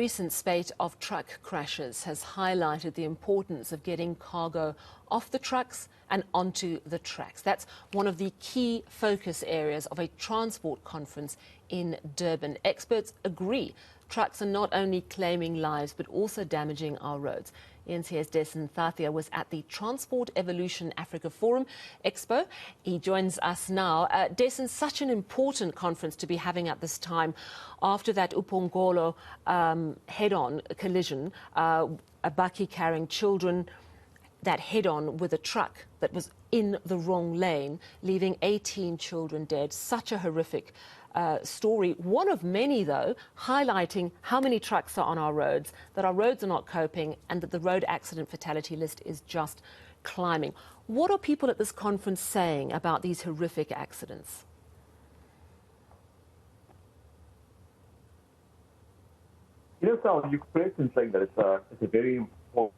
recent spate of truck crashes has highlighted the importance of getting cargo off the trucks and onto the tracks. That's one of the key focus areas of a transport conference in Durban. Experts agree trucks are not only claiming lives but also damaging our roads. eNCA's Dasen Thathiah was at the Transport Evolution Africa Forum, Expo. He joins us now. Dasen, such an important conference to be having at this time after that Upongolo head-on collision, a bakkie carrying children, that head-on with a truck that was in the wrong lane, leaving 18 children dead. Such a horrific story. One of many, though, highlighting how many trucks are on our roads, that our roads are not coping, and that the road accident fatality list is just climbing. What are people at this conference saying about these horrific accidents? You know, Sal, you're correct in saying that it's a very important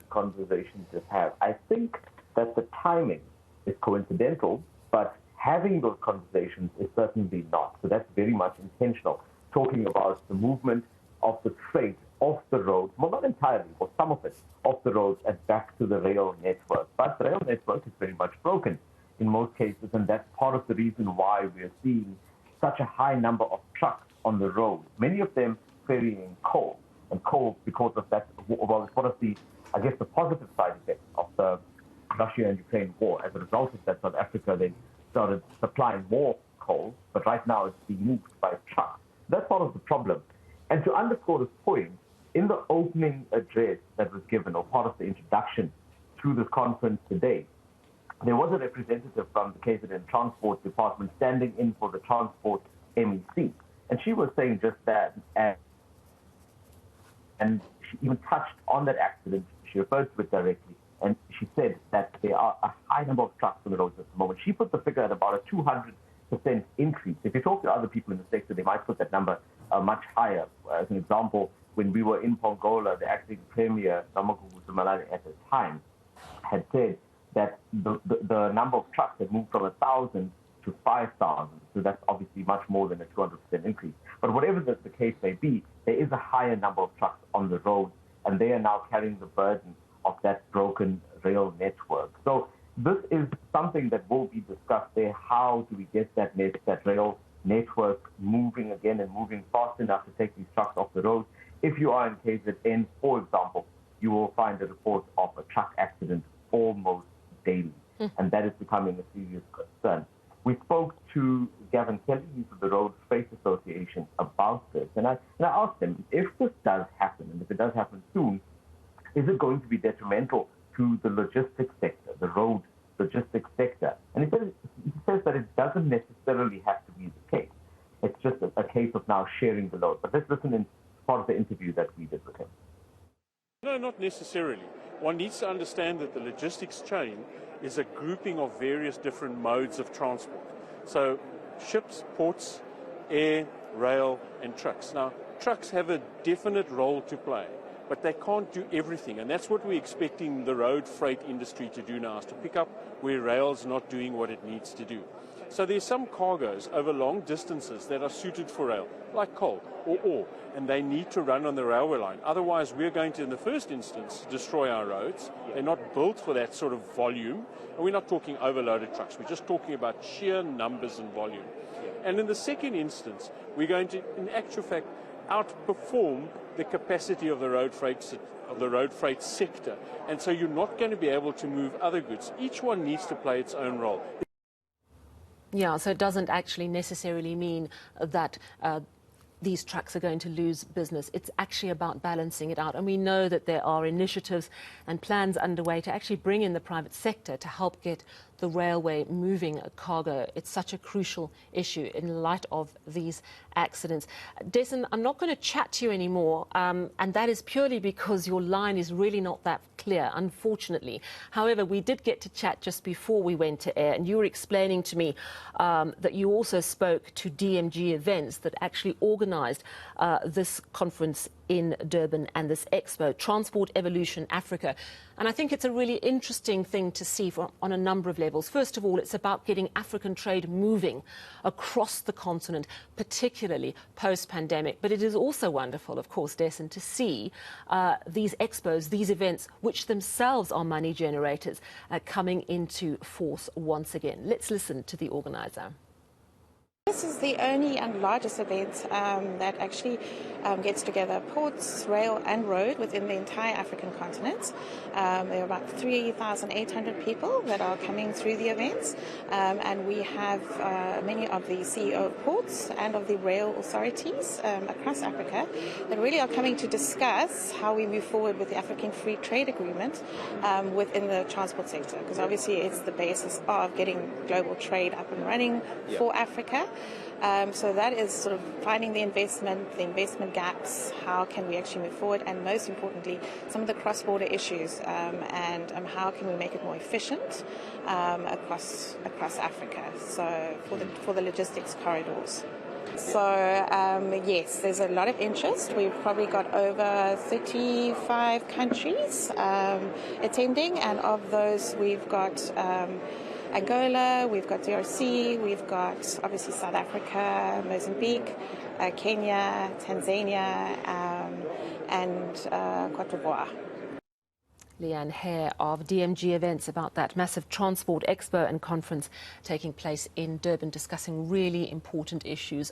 conversation to have. I think that the timing is coincidental, but having those conversations is certainly not. So that's very much intentional, talking about the movement of the freight off the road, well, not entirely, or some of it, off the road and back to the rail network. But the rail network is very much broken in most cases, and that's part of the reason why we're seeing such a high number of trucks on the road, many of them carrying coal. And coal, because of that, well, it's one of the, I guess, the positive side effects of the Russia and Ukraine war. As a result of that, South Africa then started supplying more coal, but right now it's being moved by trucks. That's part of the problem. And to underscore this point, in the opening address that was given, or part of the introduction to this conference today, there was a representative from the KZN Transport Department standing in for the Transport MEC. And she was saying just that, and she even touched on that accident. She referred to it directly, and she said that there are a high number of trucks on the roads at the moment. She put the figure at about a 200% increase. If you talk to other people in the sector, they might put that number much higher. As an example, when we were in Pongola, the acting premier, Namagugu Zumalani, at the time, had said that the number of trucks had moved from 1,000 to 5,000. So that's obviously much more than a 200% increase. But whatever the case may be, there is a higher number of trucks on the road, and they are now carrying the burden of that broken rail network. So this is something that will be discussed there. How do we get that rail network moving again and moving fast enough to take these trucks off the road? If you are in KZN, for example, you will find a report of a truck accident almost daily, and that is becoming a serious concern. We spoke to Gavin Kelly, he's of the Road Freight Association, about this, and I asked him, if this does happen, and if it does happen soon, is it going to be detrimental to the logistics sector, the road logistics sector? And he says that it doesn't necessarily have to be the case. It's just a case of now sharing the load. But let's listen in part of the interview that we did with him. No, not necessarily. One needs to understand that the logistics chain is a grouping of various different modes of transport. So ships, ports, air, rail, and trucks. Now, trucks have a definite role to play, but they can't do everything. And that's what we're expecting the road freight industry to do now, is to pick up where rail's not doing what it needs to do. So there's some cargoes over long distances that are suited for rail, like coal or ore, and they need to run on the railway line. Otherwise, we're going to, in the first instance, destroy our roads. They're not built for that sort of volume, and we're not talking overloaded trucks. We're just talking about sheer numbers and volume. And in the second instance, we're going to, in actual fact, outperform the capacity of the road freight sector, and so you're not going to be able to move other goods. Each one needs to play its own role. Yeah, so it doesn't actually necessarily mean that these trucks are going to lose business. It's actually about balancing it out. And we know that there are initiatives and plans underway to actually bring in the private sector to help get the railway moving cargo. It's such a crucial issue in light of these accidents. Dasen, I'm not going to chat to you anymore, and that is purely because your line is really not that clear, unfortunately. However, we did get to chat just before we went to air, and you were explaining to me that you also spoke to DMG Events that actually organised this conference in Durban and this Expo, Transport Evolution Africa. And I think it's a really interesting thing to see on a number of levels. First of all, it's about getting African trade moving across the continent, particularly post-pandemic. But it is also wonderful, of course, Dasen, to see these expos, these events, which themselves are money generators, coming into force once again. Let's listen to the organizer. This is the only and largest event that actually gets together ports, rail and road within the entire African continent. There are about 3,800 people that are coming through the events, and we have many of the CEO of ports and of the rail authorities across Africa that really are coming to discuss how we move forward with the African Free Trade Agreement within the transport sector, because obviously it's the basis of getting global trade up and running for Africa. So that is sort of finding the investment gaps, how can we actually move forward, and most importantly, some of the cross-border issues, and how can we make it more efficient across Africa, so for the logistics corridors. So yes, there's a lot of interest. We've probably got over 35 countries attending, and of those we've got Angola, we've got DRC, we've got obviously South Africa, Mozambique, Kenya, Tanzania, and Cote d'Ivoire. Leanne Hare of DMG Events about that massive Transport Expo and conference taking place in Durban, discussing really important issues.